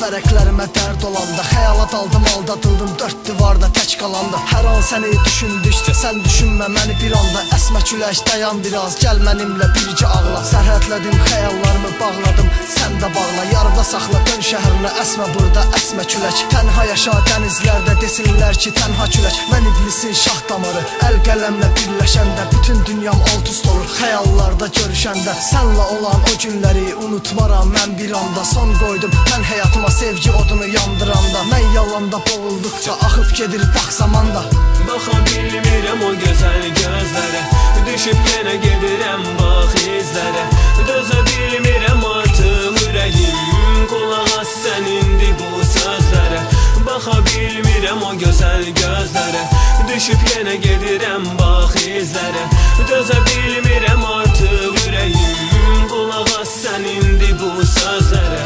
vərəqlərimə dərd olanda, xəyala daldım, aldatıldım, dörd divarda tək qalanda. Hər an səni düşündükcə, sən düşünmə məni bir anda. Əsmə külək dayan biraz, gəl mənimlə bircə ağla. Sərhədlədim, xəyallarımı bağladım, sən də bağla. Yarıda saxla, dön şəhərinə, əsmə burada, əsmə külək. Tənha yaşa dənizlərdə, desinlər ki tənha külək. Mən iblisin şah damarı, əl qələmlə birləşəndə bütün dünyam alt üst olur. Xəyallarda görüşəndə, sənlə olan o günləri unutmaram mən bir anda. Son qoydum mən həyatıma sevgi odunu yandıranda. Mən yalanda boğulduqca axıb gedir bax zamanda. Baxa bilmirəm o gözəl gözlərə, düşüb yenə gedirəm bax izlərə. Dözə bilmirəm artıq ürəyim, qulaq as sən indi bu sözlərə. Baxa bilmirəm o gözəl gözlərə, düşüb yenə gedirəm bax izlərə. Dözə bilmirəm artıq ürəyim, qulaq as sən indi bu sözlərə.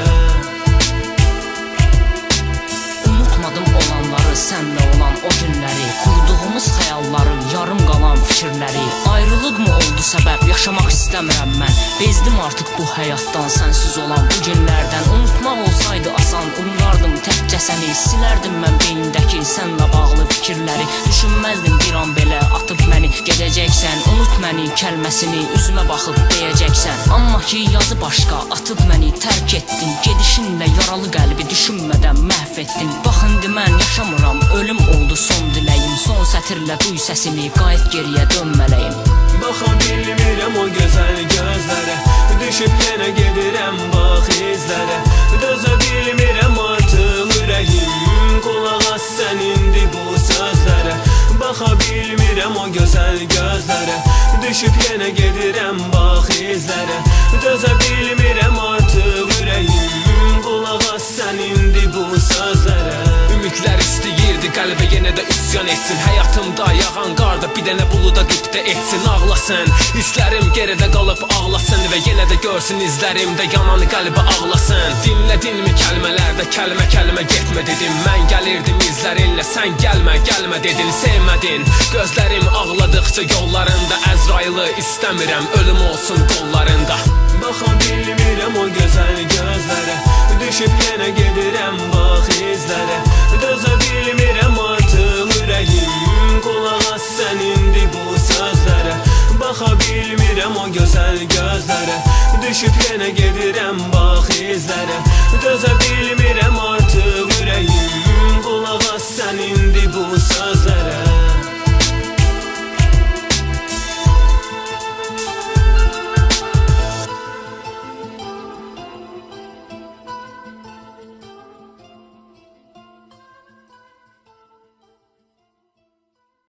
Unutmadım olanları, sənlə olan o günləri, qurduğumuz xəyalları, yarım qalan fikirləri. Ayrılıq mı oldu səbəb, yaşamaq istəmirəm mən. Bezdim artıq bu həyatdan, sənsiz olan bu günlərdən. Unutmaq olsaydı asan, umrardım təkcə səni. Silərdim mən beynindəki sənlə bağlı fikirləri. Düşünməzdim bir an belə atıb məni gedəcəksən. Unut məni kəlməsini üzümə baxıb deyəcəksən. Amma ki yazı başqa, atıb məni tərk etdin. Gedişinlə yaralı qəlbi düşünmədən məhv etdin. Bax indi mən yaşamıram, ölüm oldu son diləyim. Son sətirlə duy səsini, qayıt geriyə dönmələyim. Baxa bilmirəm o gözəl gözlərə, düşüb yenə gedirəm bax izlərə. Dözə bilmirəm artıq ürəyim, qulaq as sən indi bu sözlərə. Baxa bilmirəm o gözəl gözlərə, düşüb yenə gedirəm bax izlərə. Dözə bilmirəm artıq ürəyim, qulaq as sən indi bu sözlərə. Ümidlər istəyirdi qəlbə yenə də üsyan etsin. Həyatımda yağan qarda bir dənə buluda qübdə etsin. Ağlasın, hisslərim geridə qalıb ağlasın və yenə də görsün izlərimdə yanan qəlbə ağlasın. Dinlədinmi kəlmələrdə kəlmə kəlmə getmə dedim. Mən gəlirdim izlərinlə, sən gəlmə gəlmə dedin. Sevmədin, gözlərim ağladıqca yollarında. Əzrailı istəmirəm, ölüm olsun qollarında. Baxa bilmirəm o gözəl gözlərə, düşüb yenə gedirəm bax izlərə. Dözə bilmirəm artıq ürəyim, qulaq as sən indi bu sözlərə. Baxa bilmirəm o gözəl gözlərə, düşüb yenə gedirəm bax izlərə. Dözə